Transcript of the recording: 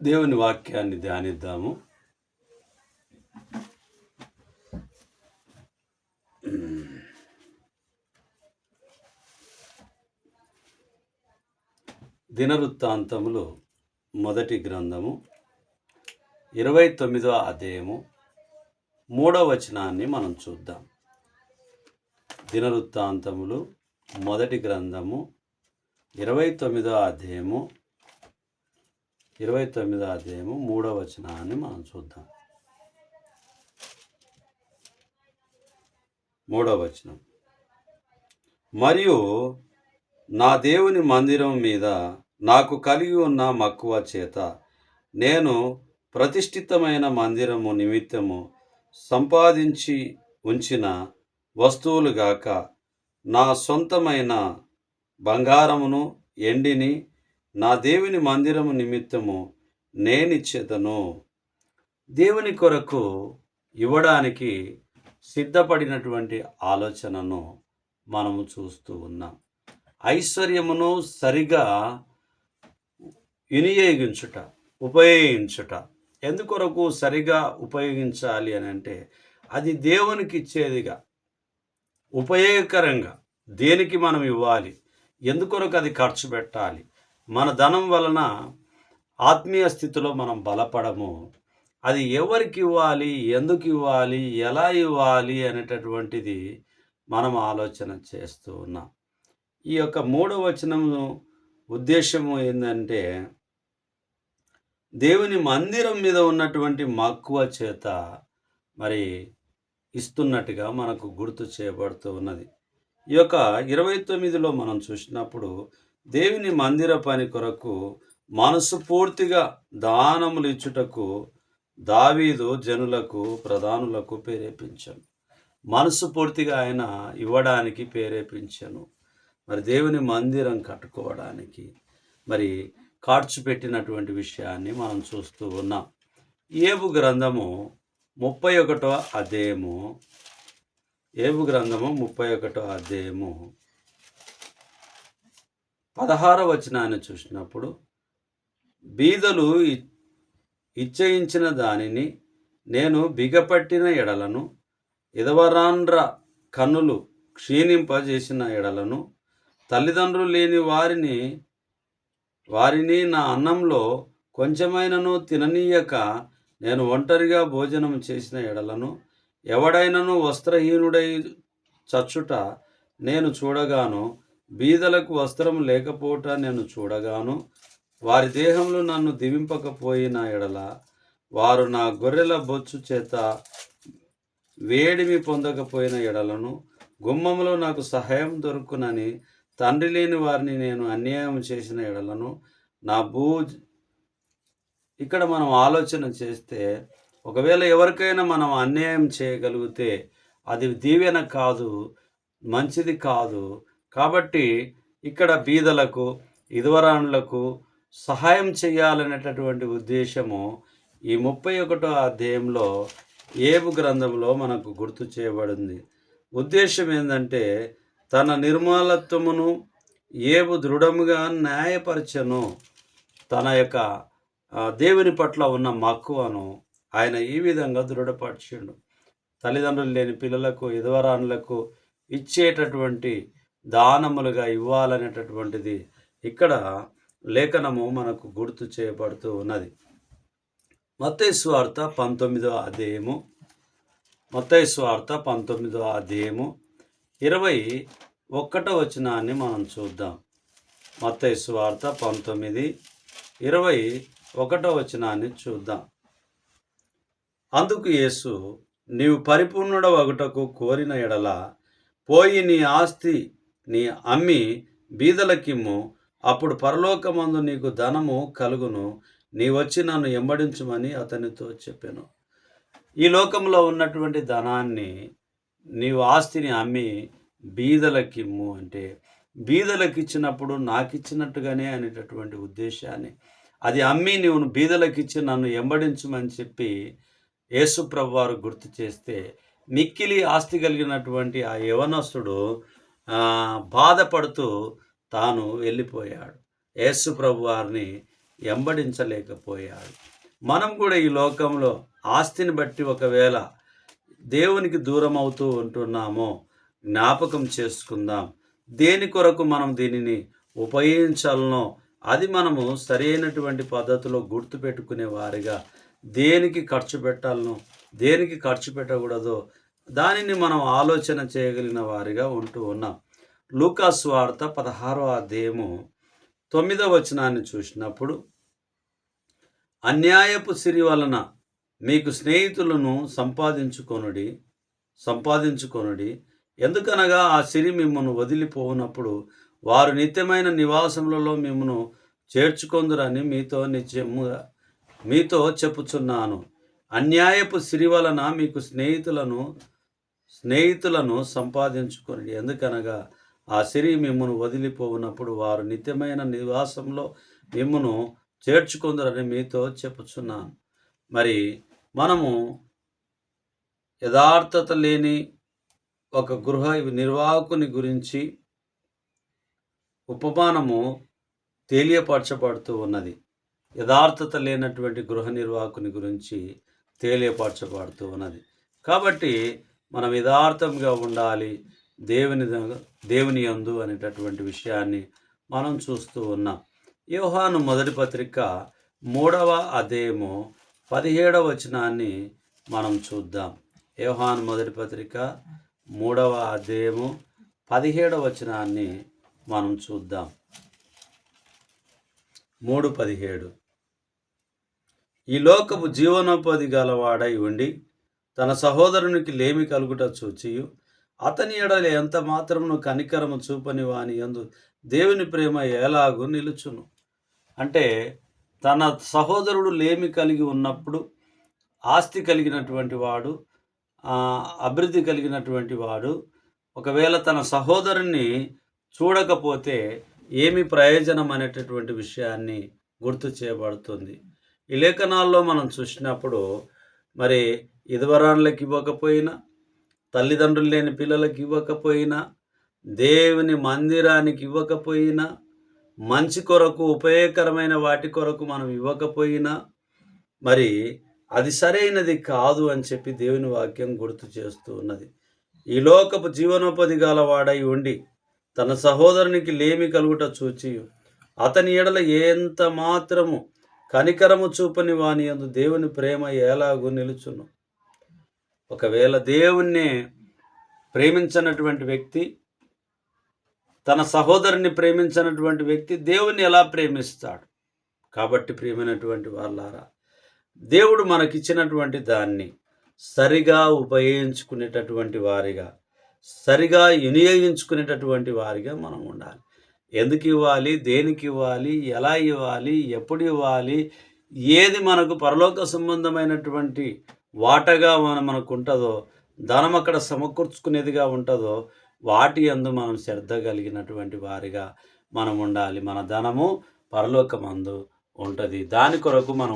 దేవుని వాక్యాన్ని ధ్యానిద్దాము. దినవృత్తాంతములు మొదటి గ్రంథము 29వ అధ్యాయము 3వ వచనాన్ని మనం చూద్దాం. దినవృత్తాంతములు మొదటి గ్రంథము 29వ అధ్యాయము 3వ వచనాన్ని మనం చూద్దాం. 3వ వచనం, మరియు నా దేవుని మందిరం మీద నాకు కలిగి ఉన్న మక్కువ చేత నేను ప్రతిష్ఠితమైన మందిరము నిమిత్తము సంపాదించి ఉంచిన వస్తువులుగాక నా సొంతమైన బంగారమును ఎండిని నా దేవుని మందిరము నిమిత్తము నేనిచ్చేదను. దేవుని కొరకు ఇవ్వడానికి సిద్ధపడినటువంటి ఆలోచనను మనము చూస్తూ ఉన్నాం. ఐశ్వర్యమును సరిగా వినియోగించుట, ఉపయోగించుట. ఎందుకొరకు సరిగా ఉపయోగించాలి అని అంటే, అది దేవునికి ఇచ్చేదిగా, ఉపయోగకరంగా దేనికి మనం ఇవ్వాలి, ఎందుకొరకు అది ఖర్చు పెట్టాలి. మన ధనం వలన ఆత్మీయ స్థితిలో మనం బలపడము. అది ఎవరికి ఇవ్వాలి, ఎందుకు ఇవ్వాలి, ఎలా ఇవ్వాలి అనేటటువంటిది మనం ఆలోచన చేస్తూ ఉన్నాం. ఈ యొక్క 3వ వచనము ఉద్దేశము ఏంటంటే, దేవుని మందిరం మీద ఉన్నటువంటి మక్కువ చేత మరి ఇస్తున్నట్టుగా మనకు గుర్తు చేయబడుతూ ఉన్నది. ఈ యొక్క 29లో మనం చూసినప్పుడు దేవుని మందిర పని కొరకు మనసు పూర్తిగా దానములు ఇచ్చుటకు దావీదు జనులకు ప్రధానులకు ప్రేరేపించను. మనసు పూర్తిగా ఆయన ఇవ్వడానికి ప్రేరేపించను. మరి దేవుని మందిరం కట్టుకోవడానికి మరి ఖర్చు పెట్టినటువంటి విషయాన్ని మనం చూస్తూ ఉన్నాం. ఏబు గ్రంథము 31వ అధ్యాయము 16వ వచనాన్ని చూసినప్పుడు, బీదలు ఇచ్చయించిన దానిని నేను బిగపట్టిన ఎడలను, ఇదవరాండ్ర కన్నులు క్షీణింపజేసిన ఎడలను, తల్లిదండ్రులు లేని వారిని నా అన్నంలో కొంచెమైనను తిననీయక నేను ఒంటరిగా భోజనం చేసిన ఎడలను, ఎవడైనను వస్త్రహీనుడై చచ్చుట నేను చూడగాను, బీదలకు వస్త్రం లేకపోవట నేను చూడగాను, వారి దేహంలో నన్ను దివింపకపోయిన ఎడల, వారు నా గొర్రెల బొచ్చు చేత వేడిమి పొందకపోయిన ఎడలను, గుమ్మములో నాకు సహాయం దొరుకునని తండ్రి లేని వారిని నేను అన్యాయం చేసిన ఎడలను, ఇక్కడ మనం ఆలోచన చేస్తే, ఒకవేళ ఎవరికైనా మనం అన్యాయం చేయగలిగితే అది దీవెన కాదు, మంచిది కాదు. కాబట్టి ఇక్కడ బీదలకు, ఇదివరానులకు సహాయం చేయాలనేటటువంటి ఉద్దేశము ఈ 31వ అధ్యాయంలో ఏబు గ్రంథంలో మనకు గుర్తు చేయబడింది. ఉద్దేశం ఏంటంటే, తన నిర్మలత్వమును ఏబు దృఢముగా న్యాయపరచను. తన యొక్క దేవుని పట్ల ఉన్న మక్కువను ఆయన ఈ విధంగా దృఢపరిచిండు. తల్లిదండ్రులు లేని పిల్లలకు, ఇదివరానులకు ఇచ్చేటటువంటి దానములుగా ఇవ్వాలనేటటువంటిది ఇక్కడ లేఖనము మనకు గుర్తు చేయబడుతూ ఉన్నది. మత్తయి సువార్త 19వ అధ్యాయము 21వ వచనాన్ని మనం చూద్దాం. మత్తయి సువార్త 19:21వ వచనాన్ని చూద్దాం. అందుకు యేసు, నీవు పరిపూర్ణుడవగుటకు కోరిన ఎడల పోయి నీ ఆస్తి అమ్మి బీదలకిమ్ము, అప్పుడు పరలోకమందు నీకు ధనము కలుగును, నీ వచ్చి నన్ను వెంబడించుమని అతనితో చెప్పాను. ఈ లోకంలో ఉన్నటువంటి ధనాన్ని, నీవు ఆస్తిని అమ్మి బీదలకిమ్ము అంటే, బీదలకు ఇచ్చినప్పుడు నాకు ఇచ్చినట్టుగానే అనేటటువంటి ఉద్దేశాన్ని, అది అమ్మి నీవు బీదలకిచ్చి నన్ను వెంబడించుమని చెప్పి యేసు ప్రభు వారు గుర్తు చేస్తే, మిక్కిలి ఆస్తి కలిగినటువంటి ఆ యవనస్తుడు బాధపడుతూ తాను వెళ్ళిపోయాడు. యేసు ప్రభు వారిని వెంబడించలేకపోయాడు. మనం కూడా ఈ లోకంలో ఆస్తిని బట్టి ఒకవేళ దేవునికి దూరం అవుతూ ఉంటున్నామో జ్ఞాపకం చేసుకుందాం. దేని కొరకు మనం దీనిని ఉపయోగించాలనో అది మనము సరైనటువంటి పద్ధతిలో గుర్తుపెట్టుకునే వారిగా, దేనికి ఖర్చు పెట్టాలనో దేనికి ఖర్చు పెట్టకూడదో దానిని మనం ఆలోచన చేయగలిగిన వారిగా ఉంటూ ఉన్నాం. లూకా సువార్త 16వ అధ్యాయము 9వ వచనాన్ని చూసినప్పుడు, అన్యాయపు సిరి వలన మీకు స్నేహితులను సంపాదించుకొనుడి. ఎందుకనగా ఆ సిరి మిమ్మను వదిలిపోవునప్పుడు వారు నిత్యమైన నివాసములలో మిమ్మను చేర్చుకొందురని మీతో చెప్పుచున్నాను. అన్యాయపు సిరి వలన మీకు స్నేహితులను సంపాదించుకొనుడి. ఎందుకనగా ఆ సిరి మిమ్మను వదిలిపోవునప్పుడు వారు నిత్యమైన నివాసంలో మిమ్మను చేర్చుకొందురని మీతో చెప్పుచున్నాను. మరి మనము యథార్థత లేని ఒక గృహ నిర్వాహకుని గురించి ఉపమానము తెలియపరచబడుతూ ఉన్నది. యథార్థత లేనటువంటి గృహ నిర్వాహకుని గురించి తెలియపరచబడుతూ ఉన్నది. కాబట్టి మనం యథార్థంగా ఉండాలి దేవుని యందు అనేటటువంటి విషయాన్ని మనం చూస్తూ ఉన్నాం. యోహాను మొదటి పత్రిక 3వ అధ్యాయము 17వ వచనాన్ని మనం చూద్దాం. యోహాను మొదటి పత్రిక 3వ అధ్యాయము 17వ వచనాన్ని మనం చూద్దాం. 3:17 ఈ లోకపు జీవనోపాధి గలవాడై ఉండి తన సహోదరునికి లేమి కలుగుట చూచియు అతని ఎడల ఎంత మాత్రమును కనికరము చూపని వాని యందు దేవుని ప్రేమ ఎలాగూ నిలుచును. అంటే తన సహోదరుడు లేమి కలిగి ఉన్నప్పుడు, ఆస్తి కలిగినటువంటి వాడు, అభివృద్ధి కలిగినటువంటి వాడు ఒకవేళ తన సహోదరుని చూడకపోతే ఏమి ప్రయోజనం అనేటటువంటి విషయాన్ని గుర్తు చేయబడుతుంది. ఈ లేఖనాల్లో మనం చూసినప్పుడు మరి ఇదివరాళ్ళకి ఇవ్వకపోయినా, తల్లిదండ్రులు లేని పిల్లలకి ఇవ్వకపోయినా, దేవుని మందిరానికి ఇవ్వకపోయినా, మంచి కొరకు ఉపయోగకరమైన వాటి కొరకు మనం ఇవ్వకపోయినా మరి అది సరైనది కాదు అని చెప్పి దేవుని వాక్యం గుర్తు చేస్తూ ఉన్నది. ఈ లోకపు జీవనోపాధి గలవాడై ఉండి తన సహోదరునికి లేమి కలుగుట చూచి అతని ఎడల ఎంత మాత్రము కనికరము చూపని వాని యందు దేవుని ప్రేమ ఎలాగూ నిలుచును. ఒకవేళ దేవుణ్ణి ప్రేమించినటువంటి వ్యక్తి, తన సహోదరుని ప్రేమించినటువంటి వ్యక్తి దేవుణ్ణి ఎలా ప్రేమిస్తాడు? కాబట్టి ప్రియమైనటువంటి వాళ్ళారా, దేవుడు మనకిచ్చినటువంటి దాన్ని సరిగా ఉపయోగించుకునేటటువంటి వారిగా, సరిగా వినియోగించుకునేటటువంటి వారిగా మనం ఉండాలి. ఎందుకు ఇవ్వాలి, దేనికి ఇవ్వాలి, ఎలా ఇవ్వాలి, ఎప్పుడు ఇవ్వాలి, ఏది మనకు పరలోక సంబంధమైనటువంటి వాటగా మనకు ఉంటుందో, ధనం అక్కడ సమకూర్చుకునేదిగా ఉంటుందో వాటి యందు మనం శ్రద్ధ కలిగినటువంటి వారిగా మనం ఉండాలి. మన ధనము పరలోకమందు ఉంటుంది. దాని కొరకు మనం